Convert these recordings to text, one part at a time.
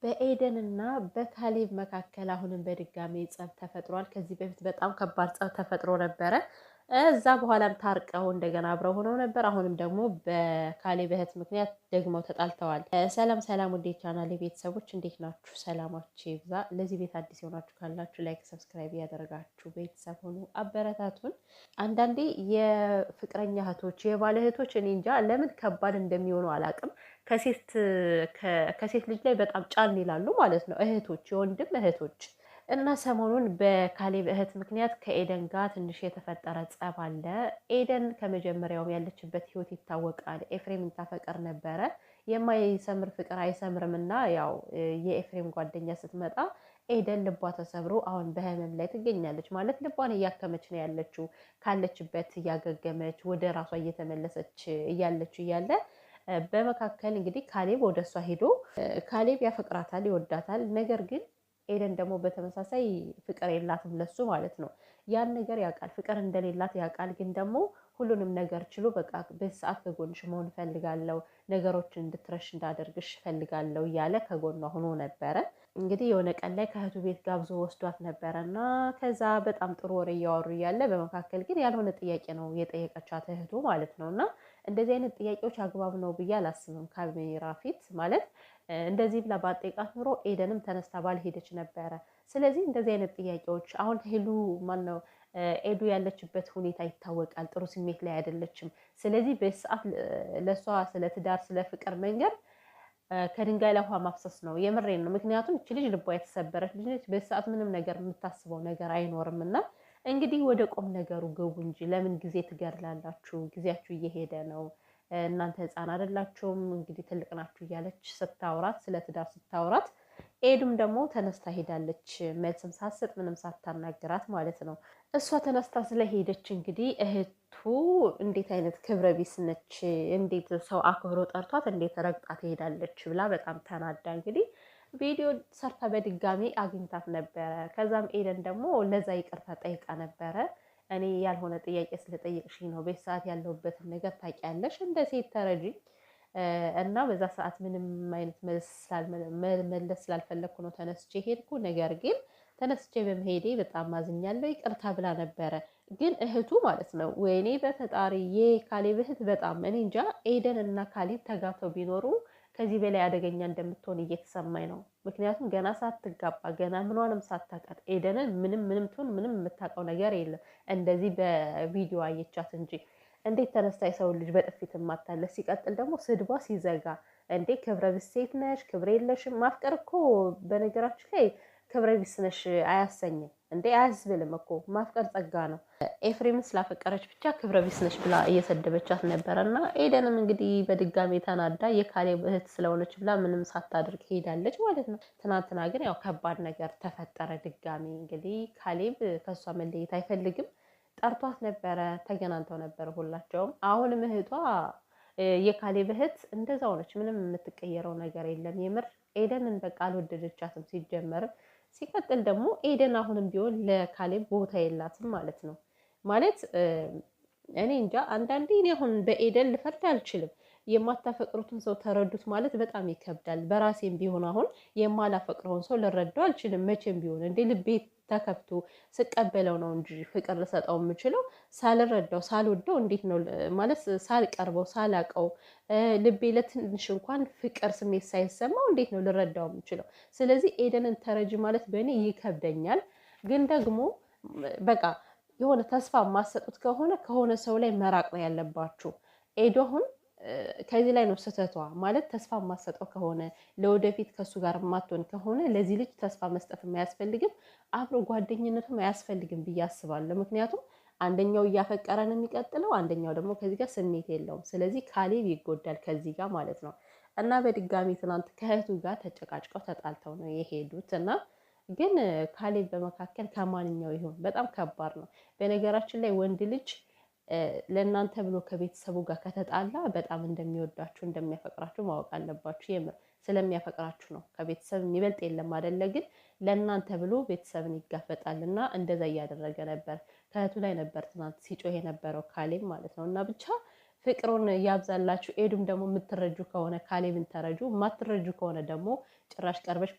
በኤደን እና በካሌብ መካከል አሁንም በድጋሚ ጸብ ተፈጥሯል። ከዚህ በፊት በጣም ከባድ ጸብ ተፈጥሮ ነበረ። እዛ በኋላም ታርቀው እንደገና አብረው ሆነው ነበር። አሁንም ደግሞ በካሌብ እህት ምክንያት ደግሞ ተጣልተዋል። ሰላም ሰላም፣ ውዴ ቻናሌ ቤተሰቦች እንዴት ናችሁ? ሰላማችሁ ይብዛ። ለዚህ ቤት አዲስ የሆናችሁ ካላችሁ ላይክ፣ ሰብስክራይብ ያደረጋችሁ ቤተሰብ ሆኑ፣ አበረታቱን። አንዳንዴ የፍቅረኛ እህቶች፣ የባለ እህቶች እኔ እንጃ ለምን ከባድ እንደሚሆኑ አላውቅም። ከሴት ልጅ ላይ በጣም ጫን ይላሉ ማለት ነው። እህቶች፣ የወንድም እህቶች እና ሰሞኑን በካሌብ እህት ምክንያት ከኤደን ጋር ትንሽ የተፈጠረ ጸብ አለ። ኤደን ከመጀመሪያውም ያለችበት ህይወት ይታወቃል። ኤፍሬም ታፈቅር ነበረ። የማይሰምር ፍቅር አይሰምርም እና ያው የኤፍሬም ጓደኛ ስትመጣ ኤደን ልቧ ተሰብሮ አሁን በህመም ላይ ትገኛለች። ማለት ልቧን እያከመች ነው ያለችው። ካለችበት እያገገመች ወደ ራሷ እየተመለሰች እያለ በመካከል እንግዲህ ካሌብ ወደ እሷ ሄዶ ካሌብ ያፈቅራታል፣ ይወዳታል። ነገር ግን ኤደን ደግሞ በተመሳሳይ ፍቅር የላትም ለሱ ማለት ነው። ያን ነገር ያውቃል፣ ፍቅር እንደሌላት ያውቃል። ግን ደግሞ ሁሉንም ነገር ችሎ በቃ በዚህ ሰዓት ከጎንሽ መሆን እፈልጋለሁ፣ ነገሮችን እንድትረሽ እንዳደርግሽ እፈልጋለሁ እያለ ከጎኗ ሆኖ ነበረ። እንግዲህ የሆነ ቀን ላይ ከእህቱ ቤት ጋብዞ ወስዷት ነበረ እና ከዛ በጣም ጥሩ ወሬ እያወሩ እያለ በመካከል ግን ያልሆነ ጥያቄ ነው የጠየቀቻት እህቱ ማለት ነው። እና እንደዚህ አይነት ጥያቄዎች አግባብ ነው ብዬ አላስብም። ካሜራ ፊት ማለት እንደዚህ ብላ ባጠይቃት ኑሮ ኤደንም ተነስታ ባልሄደች ነበረ። ስለዚህ እንደዚህ አይነት ጥያቄዎች አሁን ሄሉ ማን ነው ኤዱ ያለችበት ሁኔታ ይታወቃል። ጥሩ ስሜት ላይ አይደለችም። ስለዚህ በሰዓት ለእሷ ስለ ትዳር ስለ ፍቅር መንገድ ከድንጋይ ላይ ውሃ ማፍሰስ ነው። የምሬን ነው። ምክንያቱም እች ልጅ ልቧ የተሰበረች ልጅ በሰዓት ምንም ነገር የምታስበው ነገር አይኖርም። እና እንግዲህ ወደ ቁም ነገሩ ግቡ እንጂ ለምን ጊዜ ትገድላላችሁ? ጊዜያችሁ እየሄደ ነው። እናንተ ህፃን አይደላችሁም፣ እንግዲህ ትልቅ ናችሁ እያለች ስታውራት፣ ስለ ትዳር ስታውራት፣ ኤዱም ደግሞ ተነስታ ሄዳለች። መልስም ሳትሰጥ ምንም ሳታናግራት ማለት ነው። እሷ ተነስታ ስለሄደች እንግዲህ እህቱ እንዴት አይነት ክብረ ቢስ ነች! እንዴት ሰው አክብሮ ጠርቷት እንዴት ረግጣ ትሄዳለች ብላ በጣም ተናዳ እንግዲህ ቪዲዮ ሰርታ በድጋሚ አግኝታት ነበረ። ከዛም ኤደን ደግሞ ለዛ ይቅርታ ጠይቃ ነበረ። እኔ ያልሆነ ጥያቄ ስለጠየቅሽኝ ነው። በዚህ ሰዓት ያለሁበትን ነገር ታውቂያለሽ፣ እንደ ሴት ተረጂኝ እና በዛ ሰዓት ምንም አይነት መለስ ስላልፈለግኩ ነው ተነስቼ ሄድኩ። ነገር ግን ተነስቼ በመሄዴ በጣም ማዝኛለሁ፣ ይቅርታ ብላ ነበረ። ግን እህቱ ማለት ነው ወይኔ በፈጣሪ የካሌብ እህት በጣም እኔ እንጃ። ኤደን እና ካሌብ ተጋብተው ቢኖሩ ከዚህ በላይ አደገኛ እንደምትሆን እየተሰማኝ ነው። ምክንያቱም ገና ሳትጋባ ገና ምኗንም ሳታውቃት ኤደንን ምንም ትሆን ምንም የምታውቀው ነገር የለም። እንደዚህ በቪዲዮ አየቻት እንጂ እንዴት ተነስታ የሰውን ልጅ በጥፊት ማታለስ። ሲቀጥል ደግሞ ስድቧ ሲዘጋ እንዴ ክብረ ቢስ ሴት ነሽ፣ ክብረ የለሽም። ማፍቀር እኮ በነገራችን ላይ ክብረ ቢስ ነሽ አያሰኝም እንዴ አያስብልም እኮ። ማፍቀር ጸጋ ነው። ኤፍሬምን ስላፈቀረች ብቻ ክብረ ቢስ ነሽ ብላ እየሰደበቻት ነበረ። እና ኤደንም እንግዲህ በድጋሚ ተናዳ የካሌብ እህት ስለሆነች ብላ ምንም ሳታደርግ ሄዳለች ማለት ነው። ትናንትና ግን ያው ከባድ ነገር ተፈጠረ። ድጋሚ እንግዲህ ካሌብ ከእሷ መለየት አይፈልግም። ጠርቷት ነበረ፣ ተገናኝተው ነበረ ሁላቸውም። አሁንም እህቷ የካሌብ እህት እንደዛ ሆነች። ምንም የምትቀየረው ነገር የለም። የምር ኤደንን በቃ አልወደደቻትም ሲጀመርም። ሲቀጥል ደግሞ ኤደን አሁንም ቢሆን ለካሌብ ቦታ የላትም ማለት ነው። ማለት እኔ እንጃ። አንዳንዴ እኔ አሁን በኤደን ልፈርድ አልችልም። የማታፈቅሩትን ሰው ተረዱት ማለት በጣም ይከብዳል። በራሴም ቢሆን አሁን የማላፈቅረውን ሰው ልረዳው አልችልም መቼም ቢሆን። እንዴ ልቤ ተከፍቶ ስቀበለው ነው እንጂ ፍቅር ልሰጠው የምችለው ሳልረዳው ሳልወደው እንዴት ነው ማለት ሳልቀርበው ሳላቀው ልቤ ለትንሽ እንኳን ፍቅር ስሜት ሳይሰማው እንዴት ነው ልረዳው የምችለው? ስለዚህ ኤደንን ተረጂ ማለት በእኔ ይከብደኛል። ግን ደግሞ በቃ የሆነ ተስፋ የማሰጡት ከሆነ ሰው ላይ መራቅ ነው ያለባችሁ። ኤዶ አሁን ከዚህ ላይ ነው ስህተቷ። ማለት ተስፋ የማሰጠው ከሆነ ለወደፊት ከእሱ ጋር የማትሆን ከሆነ ለዚህ ልጅ ተስፋ መስጠት አያስፈልግም፣ አብሮ ጓደኝነቱም አያስፈልግም ብዬ አስባለሁ። ምክንያቱም አንደኛው እያፈቀረ ነው የሚቀጥለው፣ አንደኛው ደግሞ ከዚህ ጋር ስሜት የለውም። ስለዚህ ካሌብ ይጎዳል ከዚህ ጋር ማለት ነው። እና በድጋሚ ትናንት ከእህቱ ጋር ተጨቃጭቀው ተጣልተው ነው የሄዱት እና ግን ካሌብ በመካከል ከማንኛው ይሆን በጣም ከባድ ነው። በነገራችን ላይ ወንድ ልጅ ለእናንተ ብሎ ከቤተሰቡ ጋር ከተጣላ በጣም እንደሚወዳችሁ እንደሚያፈቅራችሁ ማወቅ አለባችሁ። የምር ስለሚያፈቅራችሁ ነው። ከቤተሰብ የሚበልጥ የለም አይደለ? ግን ለእናንተ ብሎ ቤተሰብን ይጋፈጣል እና እንደዛ እያደረገ ነበር። ከእህቱ ላይ ነበር ትናንት ሲጮህ የነበረው ካሌብ ማለት ነው። እና ብቻ ፍቅሩን ያብዛላችሁ። ኤዱም ደግሞ የምትረጁ ከሆነ ካሌብን ተረጁ፣ የማትረጁ ከሆነ ደግሞ ጭራሽ ቀርበሽ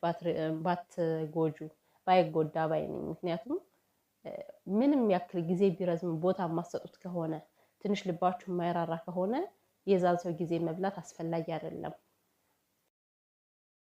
ባትጎጁ ባይጎዳ ባይ ነኝ። ምክንያቱም ምንም ያክል ጊዜ ቢረዝም ቦታ የማሰጡት ከሆነ ትንሽ ልባችሁ የማይራራ ከሆነ የዛን ሰው ጊዜ መብላት አስፈላጊ አይደለም።